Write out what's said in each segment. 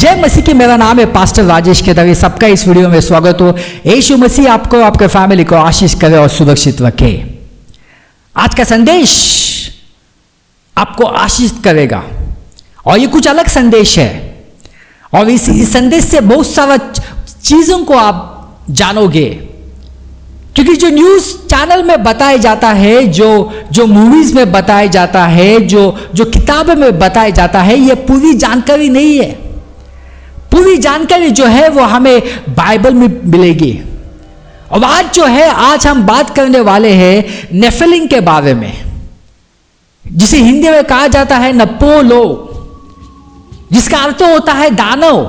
जय मसीह की। मेरा नाम है पास्टर राजेश केदारी। सबका इस वीडियो में स्वागत हो। यीशु मसीह आपको, आपके फैमिली को आशीष करे और सुरक्षित रखे। आज का संदेश आपको आशीष करेगा और ये कुछ अलग संदेश है और इस संदेश से बहुत सारा चीजों को आप जानोगे, क्योंकि जो न्यूज चैनल में बताया जाता है, जो मूवीज में बताया जाता है, जो किताबों में बताया जाता है, ये पूरी जानकारी नहीं है। पूरी जानकारी जो है वो हमें बाइबल में मिलेगी। और आज हम बात करने वाले हैं नेफिलिम के बारे में, जिसे हिंदी में कहा जाता है नपोलो, जिसका अर्थ होता है दानव।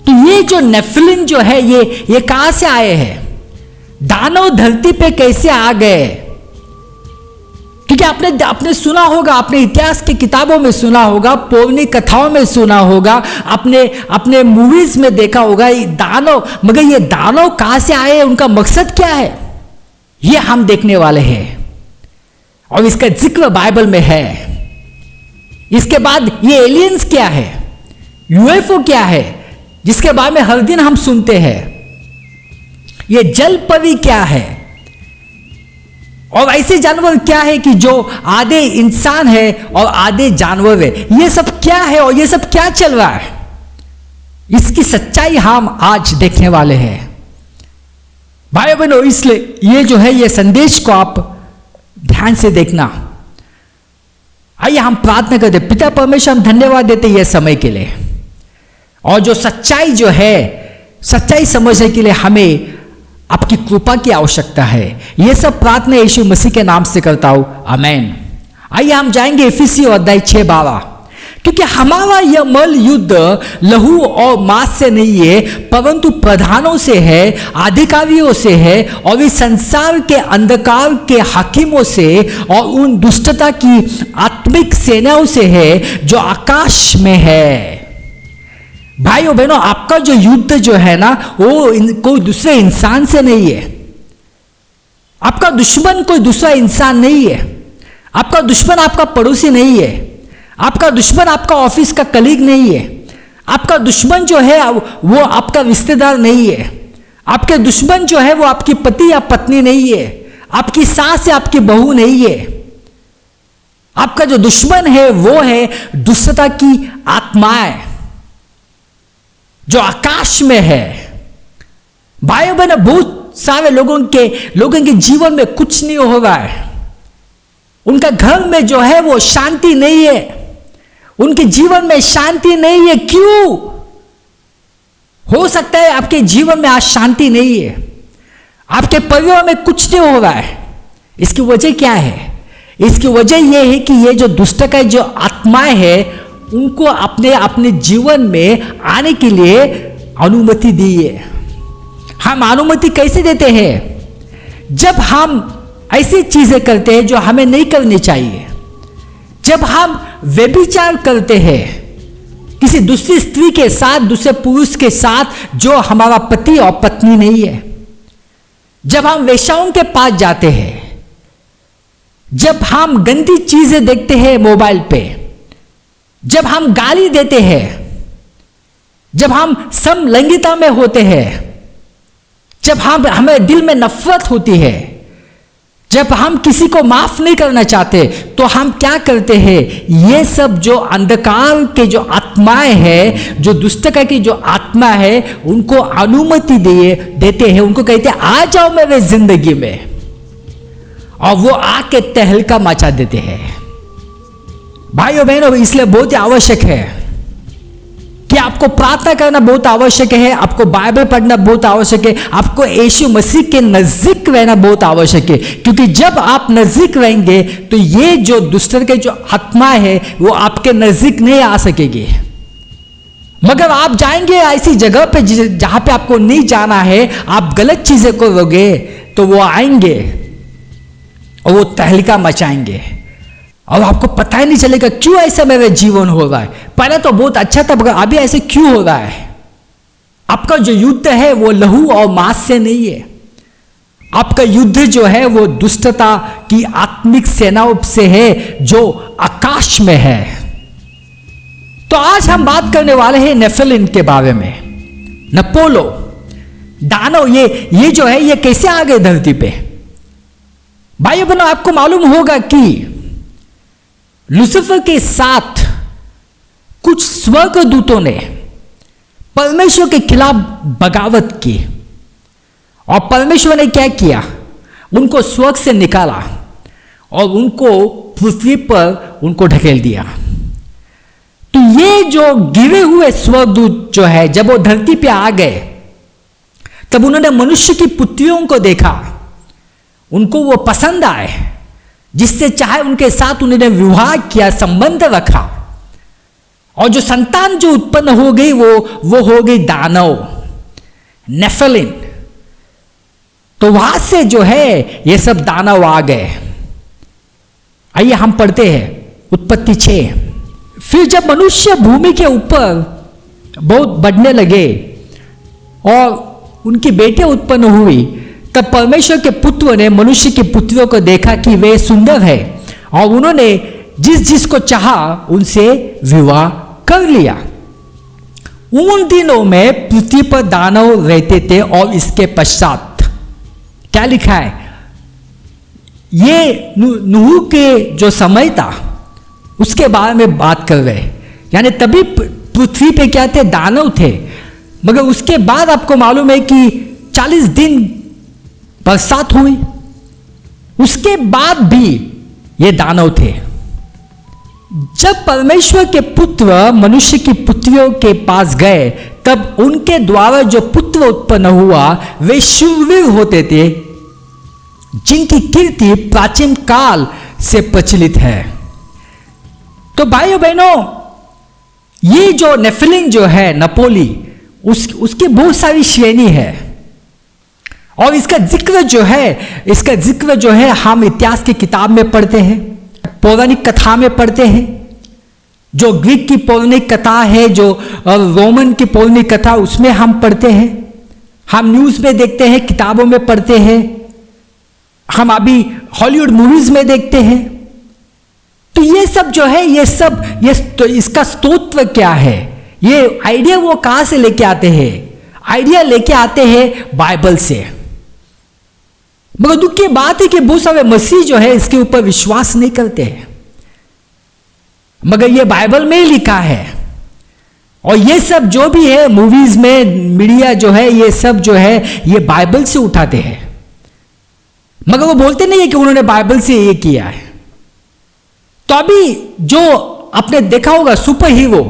तो ये जो नेफिलिम जो है ये कहां से आए हैं? दानव धरती पे कैसे आ गए? क्योंकि आपने सुना होगा, अपने इतिहास की किताबों में सुना होगा, पौराणिक कथाओं में सुना होगा, अपने मूवीज में देखा होगा दानव। मगर ये दानव कहां से आए, उनका मकसद क्या है, ये हम देखने वाले हैं और इसका जिक्र बाइबल में है। इसके बाद ये एलियंस क्या है, यूएफओ क्या है, जिसके बारे में हर दिन हम सुनते हैं। ये जल परी क्या है और ऐसे जानवर क्या है कि जो आधे इंसान है और आधे जानवर है। ये सब क्या है और ये सब क्या चल रहा है, इसकी सच्चाई हम आज देखने वाले हैं भाई बहनों। इसलिए ये जो है ये संदेश को आप ध्यान से देखना। आइए हम प्रार्थना करते। पिता परमेश्वर, हम धन्यवाद देते ये समय के लिए, और जो सच्चाई जो है, सच्चाई समझने के लिए हमें आपकी कृपा की आवश्यकता है। यह सब प्रार्थना यीशु मसीह के नाम से करता हूं, आमीन। आइए हम जाएंगे इफिसियों अध्याय 6:12। क्योंकि हमारा यह मल युद्ध लहू और मांस से नहीं है, परंतु प्रधानों से है, अधिकारियों से है, और इस संसार के अंधकार के हाकिमों से और उन दुष्टता की आत्मिक सेनाओं से है जो आकाश में है। भाइयों बहनों, आपका जो युद्ध जो है ना, वो कोई दूसरे इंसान से नहीं है। आपका दुश्मन कोई दूसरा इंसान नहीं है। आपका दुश्मन आपका पड़ोसी नहीं है। आपका दुश्मन आपका ऑफिस का कलीग नहीं है। आपका दुश्मन जो है वो आपका रिश्तेदार नहीं है। आपके दुश्मन जो है वो आपकी पति या पत्नी नहीं है। आपकी सास या आपकी बहू नहीं है। आपका जो दुश्मन है वो है दुष्टता की आत्माएं जो आकाश में है। भाई बहन, बहुत सारे लोगों के जीवन में कुछ नहीं हो रहा है। उनका घर में जो है वो शांति नहीं है। उनके जीवन में शांति नहीं है। क्यों? हो सकता है आपके जीवन में आज शांति नहीं है, आपके परिवार में कुछ नहीं हो रहा है। इसकी वजह क्या है? इसकी वजह यह है कि ये जो दुष्ट का जो आत्माएं है, उनको अपने जीवन में आने के लिए अनुमति दी है। हम अनुमति कैसे देते हैं? जब हम ऐसी चीजें करते हैं जो हमें नहीं करनी चाहिए। जब हम व्यभिचार करते हैं किसी दूसरी स्त्री के साथ, दूसरे पुरुष के साथ जो हमारा पति और पत्नी नहीं है। जब हम वेश्याओं के पास जाते हैं, जब हम गंदी चीजें देखते हैं मोबाइल पे, जब हम गाली देते हैं, जब हम समलैंगिकता में होते हैं, जब हमें दिल में नफरत होती है, जब हम किसी को माफ नहीं करना चाहते, तो हम क्या करते हैं? ये सब जो अंधकार के जो आत्माएं हैं, जो दुष्टता की जो आत्मा है, उनको अनुमति देते हैं। उनको कहते हैं आ जाओ मेरे जिंदगी में, और वो आके तहलका मचा देते हैं। भाइयों बहनों, इसलिए बहुत ही आवश्यक है कि आपको प्रार्थना करना बहुत आवश्यक है, आपको बाइबल पढ़ना बहुत आवश्यक है, आपको यीशु मसीह के नजदीक रहना बहुत आवश्यक है। क्योंकि जब आप नजदीक रहेंगे तो ये जो दुष्ट के जो आत्मा है वो आपके नजदीक नहीं आ सकेगी। मगर आप जाएंगे ऐसी जगह पे जहां पे आपको नहीं जाना है, आप गलत चीजें करोगे, तो वो आएंगे और वो तहलका मचाएंगे और आपको पता ही नहीं चलेगा क्यों ऐसा मेरा जीवन हो रहा है। पहले तो बहुत अच्छा था, मगर अभी ऐसे क्यों हो रहा है? आपका जो युद्ध है वो लहू और मांस से नहीं है। आपका युद्ध जो है वो दुष्टता की आत्मिक सेनाओं से है जो आकाश में है। तो तो आज हम बात करने वाले हैं नेफिलिम के बारे में। नपोलो दानव, ये जो है ये कैसे आ गए धरती पे। भाई बहनों, आपको मालूम होगा कि लूसीफर के साथ कुछ स्वर्गदूतों ने परमेश्वर के खिलाफ बगावत की और परमेश्वर ने क्या किया, उनको स्वर्ग से निकाला और उनको पृथ्वी पर उनको ढकेल दिया। तो ये जो गिरे हुए स्वर्गदूत जो है, जब वो धरती पे आ गए तब उन्होंने मनुष्य की पुत्रियों को देखा, उनको वो पसंद आए, जिससे चाहे उनके साथ उन्होंने विवाह किया, संबंध रखा, और जो संतान जो उत्पन्न हो गई वो हो गई दानव, नेफिलिम। तो वहां से जो है ये सब दानव आ गए। आइए हम पढ़ते हैं उत्पत्ति 6। फिर जब मनुष्य भूमि के ऊपर बहुत बढ़ने लगे और उनकी बेटे उत्पन्न हुई, तब परमेश्वर के पुत्र ने मनुष्य की पुत्रियों को देखा कि वे सुंदर है, और उन्होंने जिस जिसको चाहा उनसे विवाह कर लिया। उन दिनों में पृथ्वी पर दानव रहते थे। और इसके पश्चात क्या लिखा है, ये नूह के जो समय था उसके बारे में बात कर रहे, यानी तभी पृथ्वी पे क्या थे, दानव थे। मगर उसके बाद आपको मालूम है कि 40 दिन बरसात हुई, उसके बाद भी ये दानव थे। जब परमेश्वर के पुत्र मनुष्य की पुत्रियों के पास गए, तब उनके द्वारा जो पुत्र उत्पन्न हुआ वे शूरवीर होते थे, जिनकी कीर्ति प्राचीन काल से प्रचलित है। तो भाइयों बहनों, ये जो नेफिलिम जो है, नपोली, उसकी बहुत सारी श्रेणी है। और इसका जिक्र जो है हम इतिहास की किताब में पढ़ते हैं, पौराणिक कथा में पढ़ते हैं। जो ग्रीक की पौराणिक कथा है, जो रोमन की पौराणिक कथा, उसमें हम पढ़ते हैं, हम न्यूज में देखते हैं, किताबों में पढ़ते हैं, हम अभी हॉलीवुड मूवीज में देखते हैं। तो ये सब जो है, ये तो इसका स्तोत्र क्या है, ये आइडिया वो कहां से लेके आते हैं? आइडिया लेके आते हैं बाइबल से। मगर दुख की बात है कि बहुत सारे मसीह जो है इसके ऊपर विश्वास नहीं करते हैं, मगर ये बाइबल में ही लिखा है। और ये सब जो भी है मूवीज में, मीडिया जो है, ये सब जो है ये बाइबल से उठाते हैं, मगर वो बोलते नहीं है कि उन्होंने बाइबल से ये किया है। तो अभी जो आपने देखा होगा सुपर हीरो,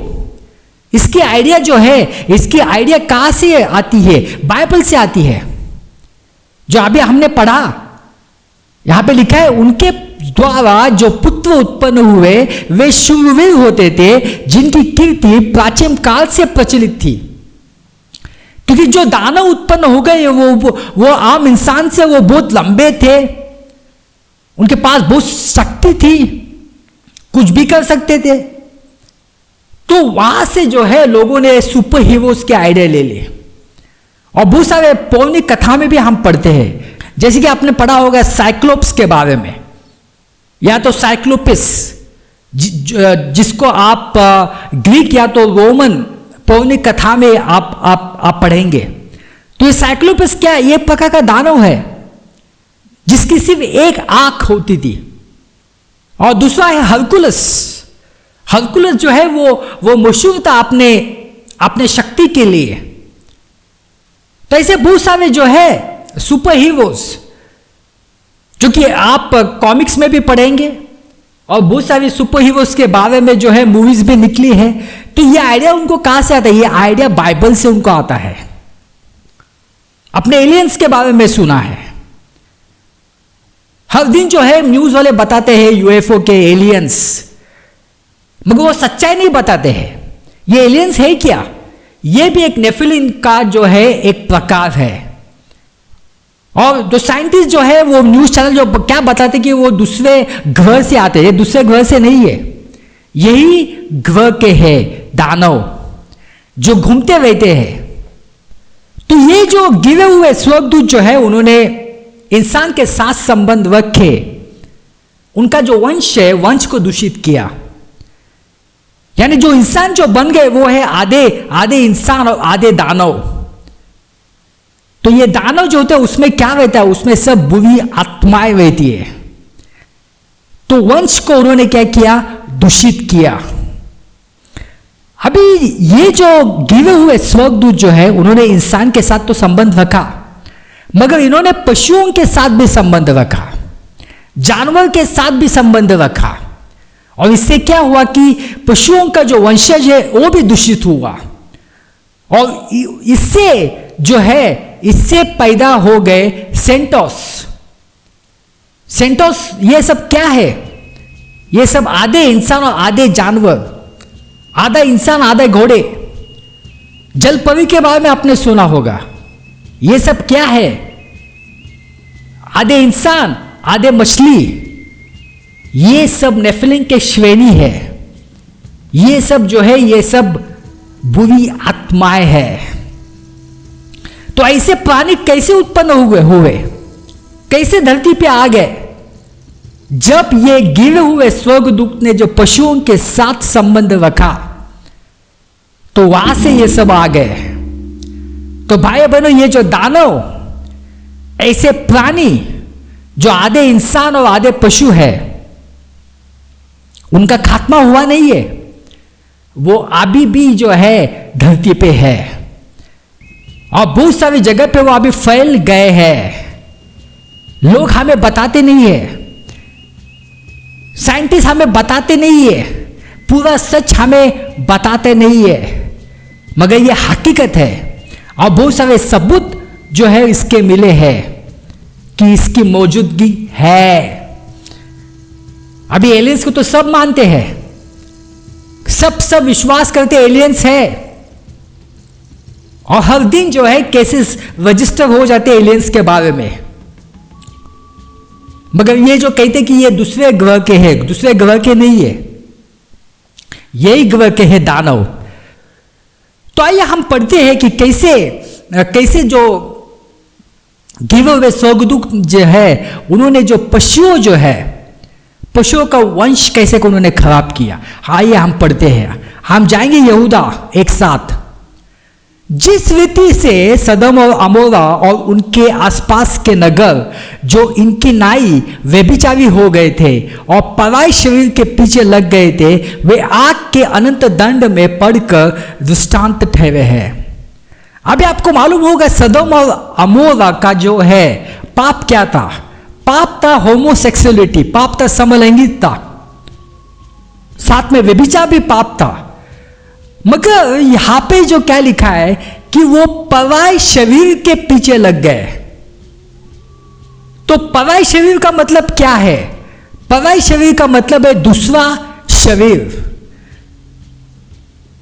इसकी आइडिया जो है, इसकी आइडिया कहां से आती है? बाइबल से आती है। जो अभी हमने पढ़ा, यहां पे लिखा है, उनके द्वारा जो पुत्र उत्पन्न हुए वे शूरवीर होते थे, जिनकी कीर्ति प्राचीन काल से प्रचलित थी। क्योंकि जो दानव उत्पन्न हो गए वो आम इंसान से वो बहुत लंबे थे, उनके पास बहुत शक्ति थी, कुछ भी कर सकते थे। तो वहां से जो है लोगों ने सुपर हीरोज के आइडिया ले लिए। और बहुत सारे पौराणिक कथा में भी हम पढ़ते हैं, जैसे कि आपने पढ़ा होगा साइक्लोप्स के बारे में, या तो साइक्लोपिस, जिसको आप ग्रीक या तो रोमन पौराणिक कथा में आप पढ़ेंगे। तो ये साइक्लोपिस क्या है? ये प्रकार का दानव है जिसकी सिर्फ एक आंख होती थी। और दूसरा है हरकुलस। हरकुलस जो है वो मशहूर था अपने शक्ति के लिए। तो ऐसे बहुत सारे जो है सुपर हीरोज, जो कि आप कॉमिक्स में भी पढ़ेंगे, और बहुत सारे सुपर हीरोज के बारे में जो है मूवीज भी निकली है। तो ये आइडिया उनको कहां से आता है? ये आइडिया बाइबल से उनको आता है। अपने एलियंस के बारे में सुना है, हर दिन जो है न्यूज वाले बताते हैं यूएफओ के एलियंस, मगर वो सच्चाई नहीं बताते हैं। ये एलियंस है क्या? ये भी एक नेफिलिम का जो है एक प्रकार है। और जो साइंटिस्ट जो है वो न्यूज चैनल जो क्या बताते कि वो दूसरे ग्रह से आते हैं, दूसरे ग्रह से नहीं है, यही ग्रह के हैं दानव जो घूमते रहते हैं। तो ये जो गिरे हुए स्वर्गदूत जो है, उन्होंने इंसान के साथ संबंध रखे, उनका जो वंश है, वंश को दूषित किया। यानी जो इंसान जो बन गए वो है आधे आधे इंसान और आधे दानव। तो ये दानव जो होते हैं उसमें क्या रहता है, उसमें सब बुरी आत्माएं रहती है। तो वंश को उन्होंने क्या किया, दूषित किया। अभी ये जो गिरे हुए स्वर्गदूत जो है उन्होंने इंसान के साथ तो संबंध रखा, मगर इन्होंने पशुओं के साथ भी संबंध रखा, जानवर के साथ भी संबंध रखा। और इससे क्या हुआ कि पशुओं का जो वंशज है वो भी दूषित हुआ। और इससे जो है इससे पैदा हो गए सेंटोस। सेंटोस ये सब क्या है, ये सब आधे इंसान और आधे जानवर, आधा इंसान आधे घोड़े। जलपरी के बारे में आपने सुना होगा। ये सब क्या है, आधे इंसान आधे मछली। ये सब नेफिलिम के श्रेणी है। ये सब जो है ये सब बुरी आत्माएं है। तो ऐसे प्राणी कैसे उत्पन्न हुए, कैसे धरती पे आ गए? जब ये गिरे हुए स्वर्गदूत ने जो पशुओं के साथ संबंध रखा तो वहां से ये सब आ गए। तो भाई बहनों, ये जो दानव, ऐसे प्राणी जो आधे इंसान और आधे पशु है, उनका खात्मा हुआ नहीं है। वो अभी भी जो है धरती पे है और बहुत सारी जगह पे वो अभी फैल गए हैं। लोग हमें बताते नहीं है, साइंटिस्ट हमें बताते नहीं है, पूरा सच हमें बताते नहीं है, मगर ये हकीकत है। और बहुत सारे सबूत जो है इसके मिले हैं कि इसकी मौजूदगी है। अभी एलियंस को तो सब मानते हैं, सब विश्वास करते एलियंस है। और हर दिन जो है केसेस रजिस्टर हो जाते हैं एलियंस के बारे में। मगर ये जो कहते कि ये दूसरे ग्रह के हैं, दूसरे ग्रह के नहीं है, यही ग्रह के हैं दानव। तो आइए हम पढ़ते हैं कि कैसे जो गिवे हुए स्वर्गदूत जो है उन्होंने जो पशुओं का वंश कैसे को उन्होंने खराब किया। आइए हम पढ़ते हैं। हम जाएंगे यहूदा एक साथ। जिस रीति से सदम और अमोरा और उनके आसपास के नगर जो इनकी नाई व्यभिचारी हो गए थे और पराई शरीर के पीछे लग गए थे, वे आग के अनंत दंड में पड़कर दृष्टांत ठहरे हैं। अभी आपको मालूम होगा सदम और अमोरा का जो है पाप क्या था। पाप था होमोसेक्सुअलिटी, पाप था समलैंगिकता, साथ में व्यभिचार भी पाप था। मगर यहां पे जो क्या लिखा है कि वो पराई शरीर के पीछे लग गए। तो पराई शरीर का मतलब क्या है? पराई शरीर का मतलब है दूसरा शरीर।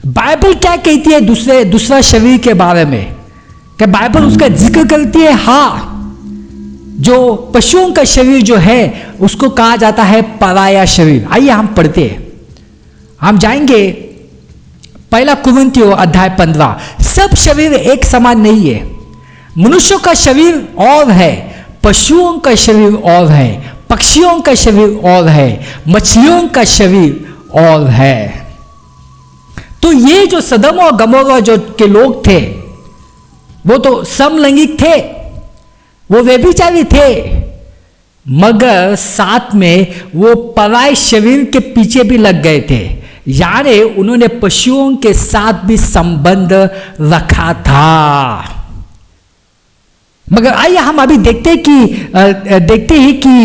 बाइबल क्या कहती है दूसरा शरीर के बारे में? क्या बाइबल उसका जिक्र करती है? हाँ, जो पशुओं का शरीर जो है उसको कहा जाता है पराया शरीर। आइए हम पढ़ते हैं। हम जाएंगे पहला कुरिन्थियों अध्याय 15। सब शरीर एक समान नहीं है। मनुष्यों का शरीर और है, पशुओं का शरीर और है, पक्षियों का शरीर और है, मछलियों का शरीर और है। तो ये जो सदम और गमोरा जो के लोग थे वो तो समलैंगिक थे, वो व्यभिचारी थे, मगर साथ में वो पराये शरीर के पीछे भी लग गए थे। यानी उन्होंने पशुओं के साथ भी संबंध रखा था। मगर आइए हम अभी देखते हैं कि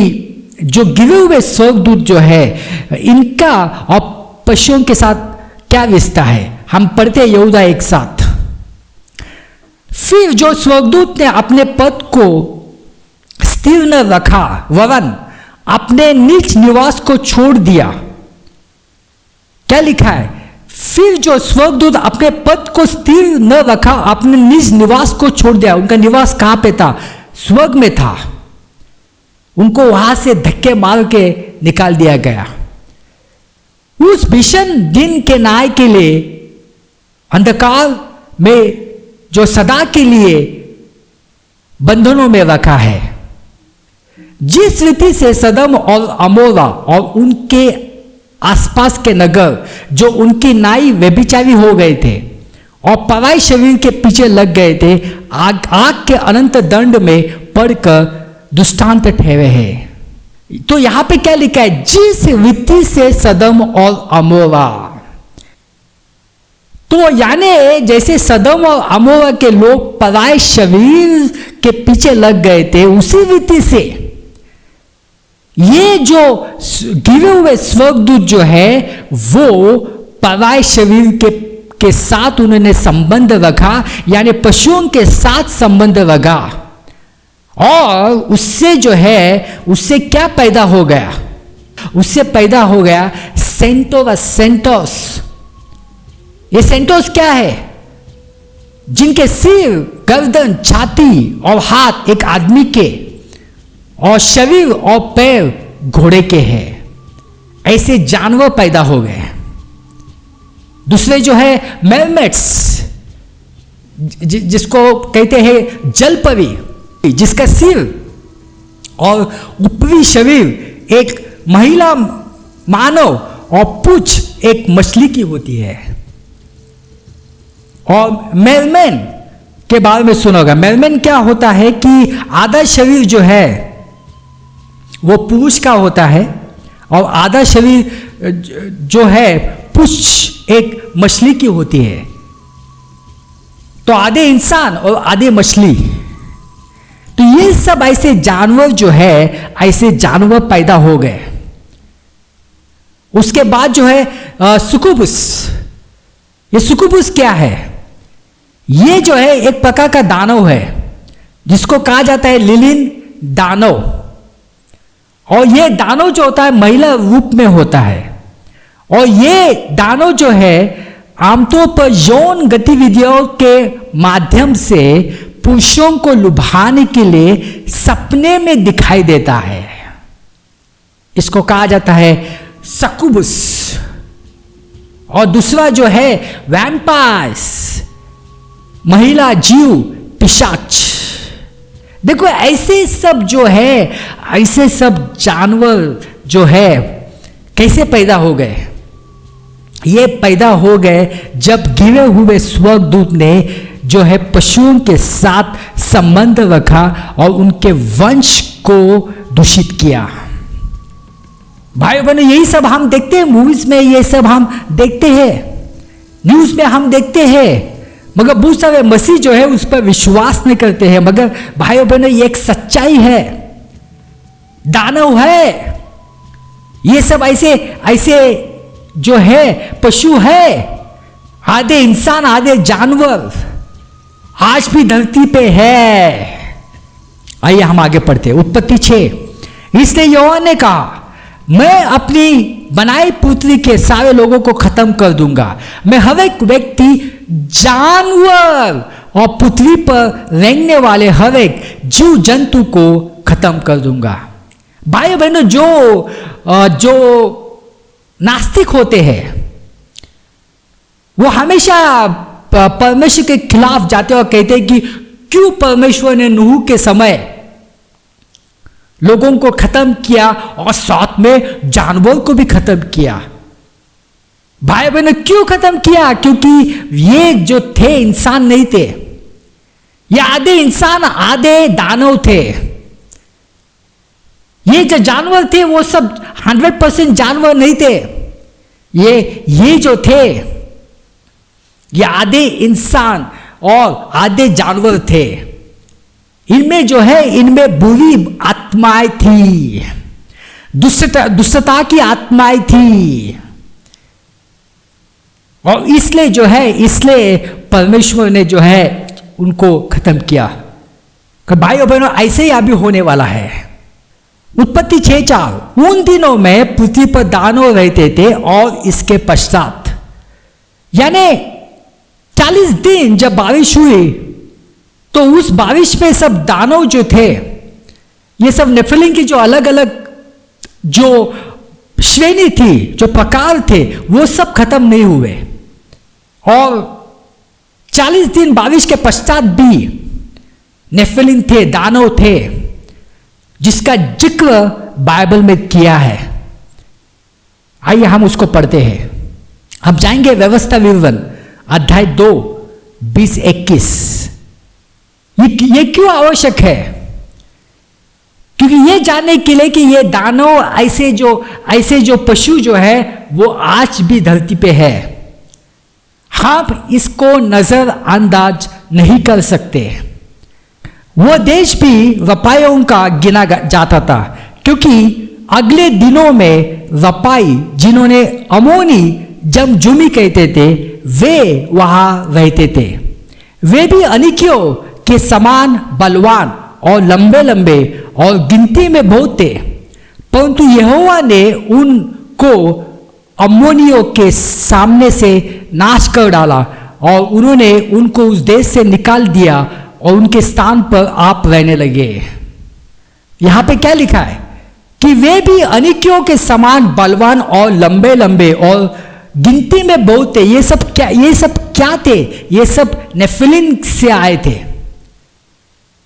जो गिरे हुए स्वर्गदूत जो है इनका और पशुओं के साथ क्या रिश्ता है। हम पढ़ते हैं यहूदा एक साथ। फिर जो स्वर्गदूत ने अपने पद को स्थिर न रखा वरन अपने निज निवास को छोड़ दिया। क्या लिखा है? फिर जो स्वर्गदूत अपने पद को स्थिर न रखा, अपने निज निवास को छोड़ दिया। उनका निवास कहां पे था? स्वर्ग में था। उनको वहां से धक्के मार के निकाल दिया गया। उस भीषण दिन के न्याय के लिए अंधकार में जो सदा के लिए बंधनों में रखा है। जिस रीति से सदम और अमोरा और उनके आसपास के नगर जो उनकी नाई व्यभिचारी हो गए थे और पराई शरीर के पीछे लग गए थे, आग के अनंत दंड में पड़कर दुष्टांत ठहरे हैं। तो यहां पे क्या लिखा है? जिस रीति से सदम और अमोरा। तो यानी जैसे सदम और अमोरा के लोग पराए शरीर के पीछे लग गए थे, उसी रीति से ये जो गिरे हुए स्वर्गदूत जो है वो पराए शरीर के साथ उन्होंने संबंध रखा, यानी पशुओं के साथ संबंध रखा। और उससे जो है उससे क्या पैदा हो गया? उससे पैदा हो गया सेंटोस। ये सेंटोस क्या है? जिनके सिर, गर्दन, छाती और हाथ एक आदमी के और शरीर और पैर घोड़े के हैं, ऐसे जानवर पैदा हो गए। दूसरे जो है मेरमेड्स, जिसको कहते हैं जलपरी, जिसका सिर और ऊपरी शरीर एक महिला मानव और पूंछ एक मछली की होती है। और मेरमैन के बारे में सुनोगा। मेरमैन क्या होता है कि आधा शरीर जो है वो पुरुष का होता है और आधा शरीर जो है पुष्प एक मछली की होती है। तो आधे इंसान और आधे मछली। तो ये सब ऐसे जानवर जो है, ऐसे जानवर पैदा हो गए। उसके बाद जो है सुकुबुस। ये सुकुबुस क्या है? ये जो है एक प्रकार का दानव है जिसको कहा जाता है लिलिन दानव। और ये दानव जो होता है महिला रूप में होता है। और ये दानव जो है आमतौर पर यौन गतिविधियों के माध्यम से पुरुषों को लुभाने के लिए सपने में दिखाई देता है। इसको कहा जाता है सक्कुबुस। और दूसरा जो है वैम्पायर्स, महिला जीव, पिशाच। देखो ऐसे सब जो है, ऐसे सब जानवर जो है कैसे पैदा हो गए? ये पैदा हो गए जब गिरे हुए स्वर्गदूत ने जो है पशुओं के साथ संबंध रखा और उनके वंश को दूषित किया। भाई बहनों, यही सब हम देखते हैं मूवीज में, ये सब हम देखते हैं, न्यूज में हम देखते हैं। मगर बहुत सारे मसीह जो है उस पर विश्वास नहीं करते हैं। मगर भाइयों बहनों, ये एक सच्चाई है। दानव है, ये सब ऐसे ऐसे जो है पशु है, आधे इंसान आधे जानवर आज भी धरती पे है। आइए हम आगे पढ़ते हैं। उत्पत्ति 6। इसलिए यहोवा ने कहा, मैं अपनी बनाई पुत्री के सारे लोगों को खत्म कर दूंगा। मैं हर एक व्यक्ति, जानवर और पृथ्वी पर रेंगने वाले हर एक जीव जंतु को खत्म कर दूंगा। भाई बहनों, जो नास्तिक होते हैं वो हमेशा परमेश्वर के खिलाफ जाते और कहते हैं कि क्यों परमेश्वर ने नूह के समय लोगों को खत्म किया और साथ में जानवर को भी खत्म किया। भाई बहनों, क्यों खत्म किया? क्योंकि ये जो थे इंसान नहीं थे, ये आधे इंसान आधे दानव थे। ये जो जानवर थे वो सब 100% जानवर नहीं थे। ये जो थे ये आधे इंसान और आधे जानवर थे। इनमें जो है, इनमें बुरी आत्माएं थी, दुष्टता की आत्माएं थी। और इसलिए जो है, इसलिए परमेश्वर ने जो है उनको खत्म किया। भाइयों बहनों, ऐसे ही अभी होने वाला है। उत्पत्ति 6:4। उन दिनों में पृथ्वी पर दानव रहते थे और इसके पश्चात, यानी 40 दिन जब बारिश हुई तो उस बारिश में सब दानव जो थे, ये सब नेफिलिम की जो अलग अलग जो श्रेणी थी, जो प्रकार थे, वो सब खत्म नहीं हुए। और 40 दिन बारिश के पश्चात भी नेफिलिम थे, दानव थे, जिसका जिक्र बाइबल में किया है। आइए हम उसको पढ़ते हैं। हम जाएंगे व्यवस्था विवरण अध्याय 2 20-21। ये क्यों आवश्यक है? क्योंकि ये जानने के लिए कि ये दानव ऐसे जो पशु जो है वो आज भी धरती पे है। हम इसको नजरअंदाज नहीं कर सकते। वो देश भी वपाइयों का गिना जाता था, क्योंकि अगले दिनों में वपाई, जिन्होंने अमोनी जमजुमी कहते थे, वे वहां रहते थे। वे भी अनिकियों के समान बलवान और लंबे लंबे और गिनती में बहुत थे, परंतु यहोवा ने उनको अम्मोनियों के सामने से नाश कर डाला और उन्होंने उनको उस देश से निकाल दिया और उनके स्थान पर आप रहने लगे। यहां पे क्या लिखा है कि वे भी अनिकियों के समान बलवान और लंबे लंबे और गिनती में बहुत थे। ये सब क्या थे? ये सब नेफिलिम से आए थे।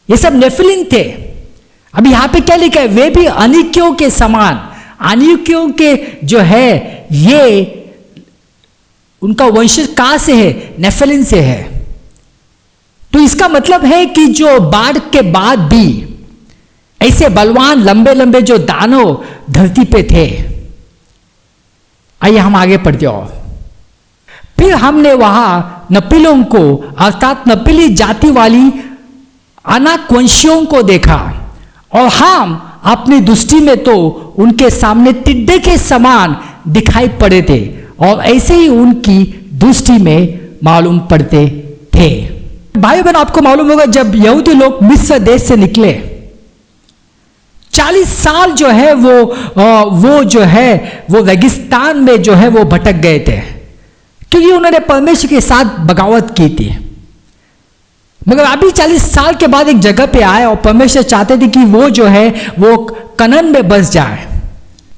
ये सब नेफिलिम थे। अब यहां पे क्या लिखा है? वे भी अनिकियों के समान। अनिकियों के जो है ये उनका वंश कहां से है? नेफिलिम से है। तो इसका मतलब है कि जो बाढ़ के बाद भी ऐसे बलवान लंबे लंबे जो दानव धरती पे थे। आइए हम आगे पढ़ते हो। फिर हमने वहां नपीलों को, अर्थात नपीली जाति वाली अनाकवंशियों को देखा, और हम अपनी दृष्टि में तो उनके सामने टिड्डे के समान दिखाई पड़े थे, और ऐसे ही उनकी दृष्टि में मालूम पड़ते थे। भाई बहन, आपको मालूम होगा जब यहूदी लोग मिस्र देश से निकले, 40 साल जो है वो रेगिस्तान में जो है वो भटक गए थे, क्योंकि उन्होंने परमेश्वर के साथ बगावत की थी। मगर अभी 40 साल के बाद एक जगह पे आए और परमेश्वर चाहते थे कि वो जो है वो कनान में बस जाए।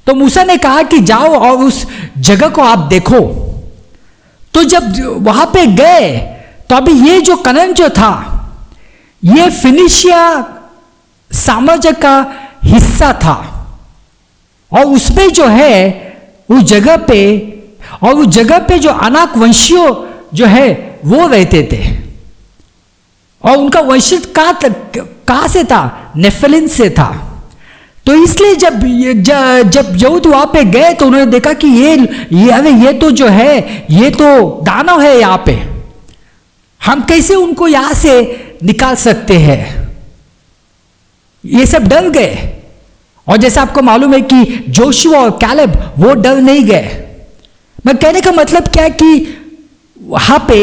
तो मूसा ने कहा कि जाओ और उस जगह को आप देखो। तो जब वहां पे गए तो अभी ये जो कनान जो था, ये फिनिशिया साम्राज्य का हिस्सा था, और उसमें जो है उस जगह पे जो अनाक वंशियों जो है वो रहते थे, और उनका वंशज कहां से था? नेफिलिम से था। तो इसलिए जब यहूद वहां पे गए तो उन्होंने देखा कि ये तो जो है ये तो दानव है, यहां पे हम कैसे उनको यहां से निकाल सकते हैं? ये सब डर गए। और जैसे आपको मालूम है कि जोशुआ और कैलेब वो डर नहीं गए। मैं कहने का मतलब क्या कि वहां पे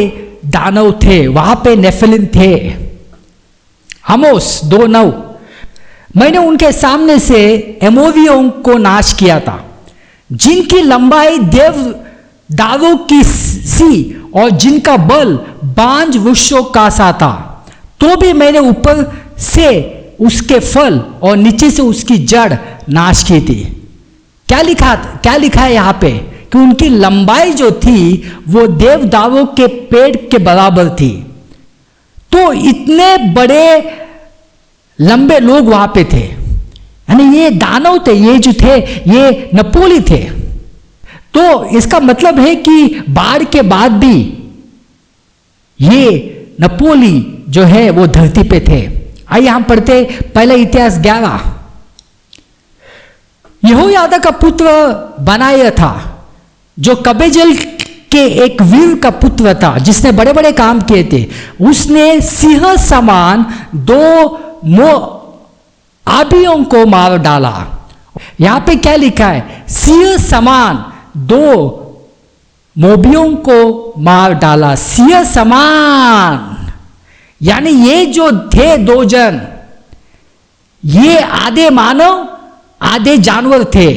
दानव थे, वहां पे नेफिलिम थे। आमोस 2:9, मैंने उनके सामने से एमोरियों को नाश किया था, जिनकी लंबाई देवदारों की सी और जिनका बल बांज वृक्षों का सा था। तो भी मैंने ऊपर से उसके फल और नीचे से उसकी जड़ नाश की थी। क्या लिखा है यहां पे? कि उनकी लंबाई जो थी वो देवदारों के पेड़ के बराबर थी। तो इतने बड़े लंबे लोग वहां पे थे, यानी ये दानव थे, ये जो थे ये नपोली थे। तो इसका मतलब है कि बाढ़ के बाद भी ये नपोली जो है वो धरती पे थे। आइए हम पढ़ते पहले इतिहास 11। यहोयादा का पुत्र बनाया था, जो कबेजल के एक वीर का पुत्र था, जिसने बड़े बड़े काम किए थे। उसने सिंह समान 2 मोआबियों को मार डाला। यहां पे क्या लिखा है? सिंह समान 2 मोबियों को मार डाला। सिंह समान यानी ये जो थे 2 जन, ये आधे मानव आधे जानवर थे।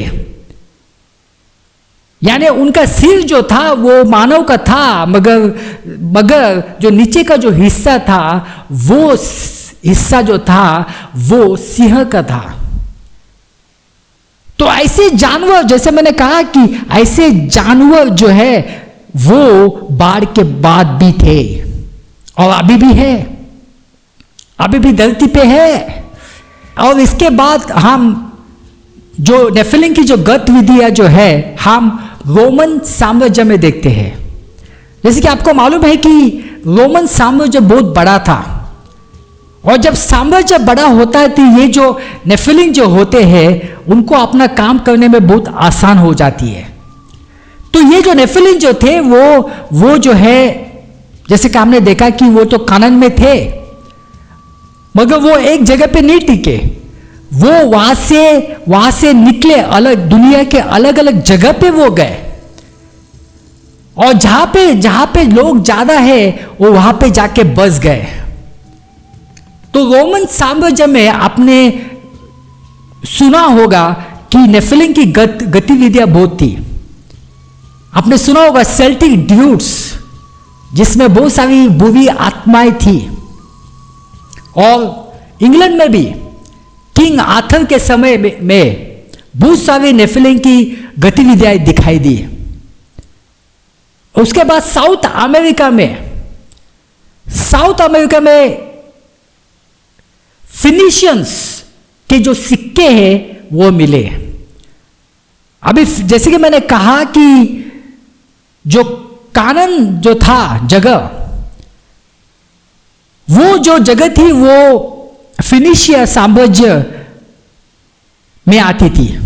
यानी उनका सिर जो था वो मानव का था, मगर जो नीचे का जो हिस्सा था वो हिस्सा जो था वो सिंह का था। तो ऐसे जानवर, जैसे मैंने कहा कि ऐसे जानवर जो है वो बाढ़ के बाद भी थे और अभी भी है, अभी भी धरती पे है। और इसके बाद हम जो नेफिलिम की जो गतिविधियां जो है हम रोमन साम्राज्य में देखते हैं। जैसे कि आपको मालूम है कि रोमन साम्राज्य बहुत बड़ा था, और जब साम्राज्य बड़ा होता है तो ये जो नेफिलिम जो होते हैं उनको अपना काम करने में बहुत आसान हो जाती है। तो ये जो नेफिलिम जो थे वो जो है, जैसे कि हमने देखा कि वो तो कानान में थे, मगर वो एक जगह पे नहीं टिके, वो वहां से निकले, अलग दुनिया के अलग अलग जगह पे वो गए, और जहां पे लोग ज्यादा है वो वहां पे जाके बस गए। तो रोमन साम्राज्य में आपने सुना होगा कि नेफिलिम की गतिविधियां बहुत थी। आपने सुना होगा सेल्टिक ड्यूड्स, जिसमें बहुत सारी बुरी आत्माएं थी, और इंग्लैंड में भी किंग आर्थर के समय में बहुत सारे नेफिलिम की गतिविधियां दिखाई दी। उसके बाद साउथ अमेरिका में फिनिशियंस के जो सिक्के हैं वो मिले। अभी जैसे कि मैंने कहा कि जो कानान जो था जगह, वो जो जगह थी वो फिनिशिया साम्राज्य में आती थी,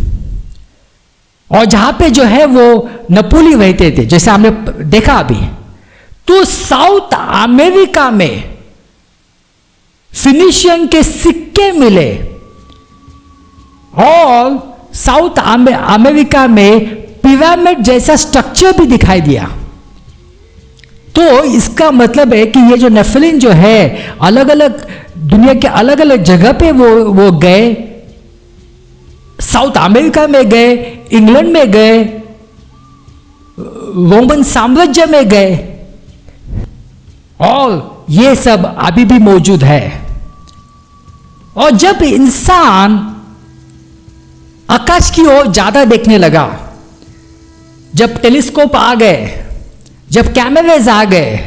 और जहां पे जो है वो नपुली रहते थे, जैसे हमने देखा अभी। तो साउथ अमेरिका में फिनिशियन के सिक्के मिले, और साउथ अमेरिका में पिरामिड जैसा स्ट्रक्चर भी दिखाई दिया। तो इसका मतलब है कि ये जो नेफिलिम जो है अलग अलग दुनिया के अलग अलग जगह पे वो गए, साउथ अमेरिका में गए, इंग्लैंड में गए, रोमन साम्राज्य में गए, और ये सब अभी भी मौजूद है। और जब इंसान आकाश की ओर ज्यादा देखने लगा, जब टेलीस्कोप आ गए, जब कैमरेज आ गए,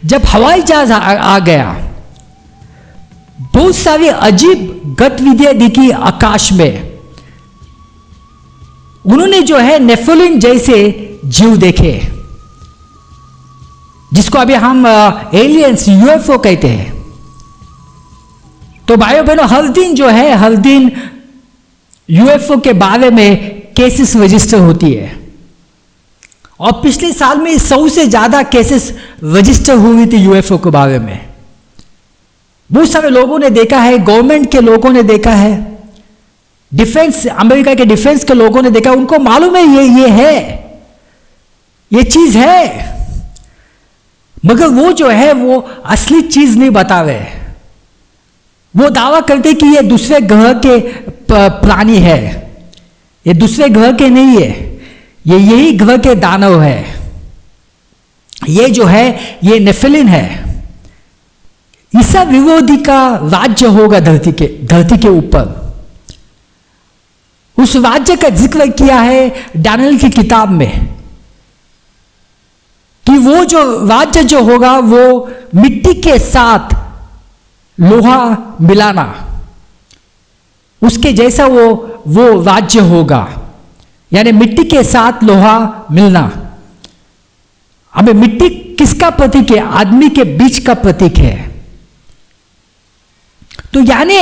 जब हवाई जहाज आ गया, बहुत सारी अजीब गतिविधियां दिखी आकाश में। उन्होंने जो है नेफिलिम जैसे जीव देखे, जिसको अभी हम एलियंस यूएफओ कहते हैं। तो भाइयों बहनों, हर दिन यूएफओ के बारे में केसेस रजिस्टर होती है, और पिछले साल में 100 से ज्यादा केसेस रजिस्टर हुई थी यूएफओ के बारे में। बहुत सारे लोगों ने देखा है, गवर्नमेंट के लोगों ने देखा है, डिफेंस, अमेरिका के डिफेंस के लोगों ने देखा, उनको मालूम है ये है, ये चीज है, मगर वो जो है वो असली चीज नहीं बता रहे। वो दावा करते कि ये दूसरे ग्रह के प्राणी है, ये दूसरे ग्रह के नहीं है, ये यही ग्रह के दानव है, ये जो है ये नेफिलिम है। ईसा विरोधी का राज्य होगा धरती के ऊपर। उस राज्य का जिक्र किया है दानियेल की किताब में, कि वो जो राज्य जो होगा वो मिट्टी के साथ लोहा मिलाना, उसके जैसा वो राज्य होगा, यानी मिट्टी के साथ लोहा मिलना। अब मिट्टी किसका प्रतीक है? आदमी के बीच का प्रतीक है। तो यानी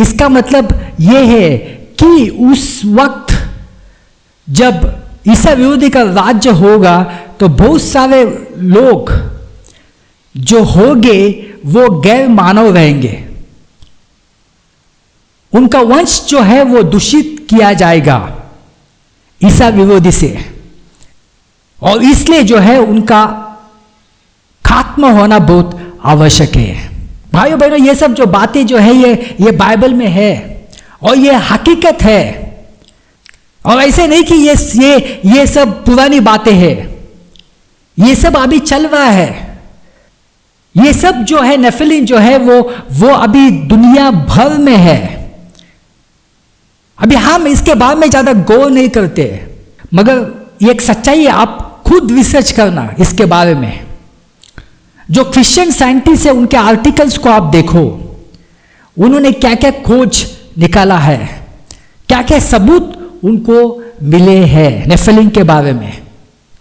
इसका मतलब यह है कि उस वक्त जब ईसा विरोधी का राज्य होगा तो बहुत सारे लोग जो होंगे वो गैर मानव रहेंगे, उनका वंश जो है वो दूषित किया जाएगा ईसा विरोधी से, और इसलिए जो है उनका खात्मा होना बहुत आवश्यक है। भाइयों बहनों, ये सब जो बातें जो है ये बाइबल में है, और ये हकीकत है, और ऐसे नहीं कि ये सब पुरानी बातें हैं, ये सब अभी चल रहा है। ये सब जो है नेफिलिम जो है वो अभी दुनिया भर में है। अभी हम इसके बारे में ज्यादा गौर नहीं करते, मगर ये एक सच्चाई है, आप खुद रिसर्च करना इसके बारे में। जो क्रिश्चियन साइंटिस्ट है उनके आर्टिकल्स को आप देखो, उन्होंने क्या क्या खोज निकाला है, क्या क्या सबूत उनको मिले हैं नेफिलिम के बारे में।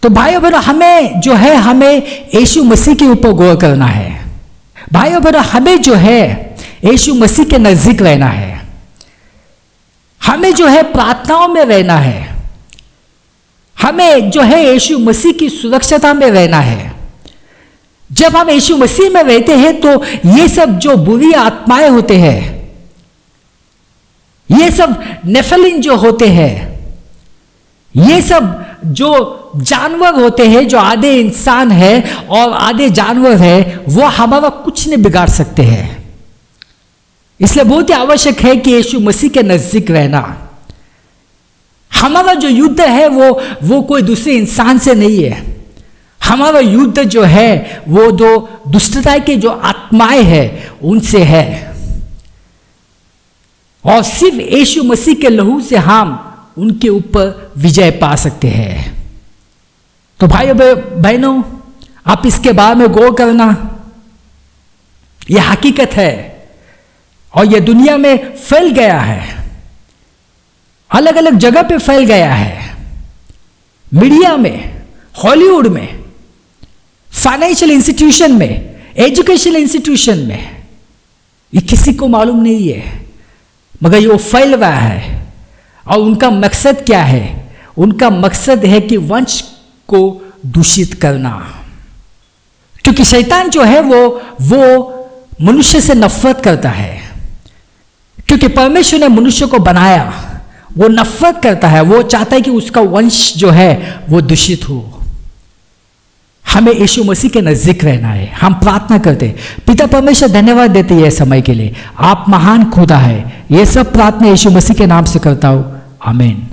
तो भाइयों बहनों, हमें जो है, हमें यीशु मसीह के ऊपर गौर करना है। भाइयों बहनों, हमें जो है यीशु मसीह के नजदीक रहना है। हमें जो है प्रार्थनाओं में रहना है। हमें जो है यीशु मसीह की सुरक्षता में रहना है। जब हम यीशु मसीह में रहते हैं तो ये सब जो बुरी आत्माएं होते हैं, ये सब नेफिलिम जो होते हैं, ये सब जो जानवर होते हैं, जो आधे इंसान है और आधे जानवर है, वो हमारा कुछ नहीं बिगाड़ सकते हैं। इसलिए बहुत ही आवश्यक है कि यीशु मसीह के नजदीक रहना। हमारा जो युद्ध है वो कोई दूसरे इंसान से नहीं है। हमारा युद्ध जो है वो जो दुष्टता की जो आत्माएं हैं उनसे है, और सिर्फ यीशु मसीह के लहू से हम उनके ऊपर विजय पा सकते हैं। तो भाइयों बहनों, आप इसके बारे में गौर करना। यह हकीकत है और यह दुनिया में फैल गया है, अलग अलग जगह पे फैल गया है। मीडिया में, हॉलीवुड में, फाइनेंशियल इंस्टीट्यूशन में, एजुकेशनल इंस्टीट्यूशन में, ये किसी को मालूम नहीं है, मगर ये वो फैल रहा है। और उनका मकसद क्या है? उनका मकसद है कि वंश को दूषित करना। क्योंकि शैतान जो है वो मनुष्य से नफरत करता है। क्योंकि परमेश्वर ने मनुष्य को बनाया, वो नफरत करता है, वो चाहता है कि उसका वंश जो है वो दूषित हो। हमें यीशु मसीह के नजदीक रहना है। हम प्रार्थना करते, पिता परमेश्वर धन्यवाद देते हैं समय के लिए। आप महान खुदा है। ये सब प्रार्थना यीशु मसीह के नाम से करता हूं, आमीन।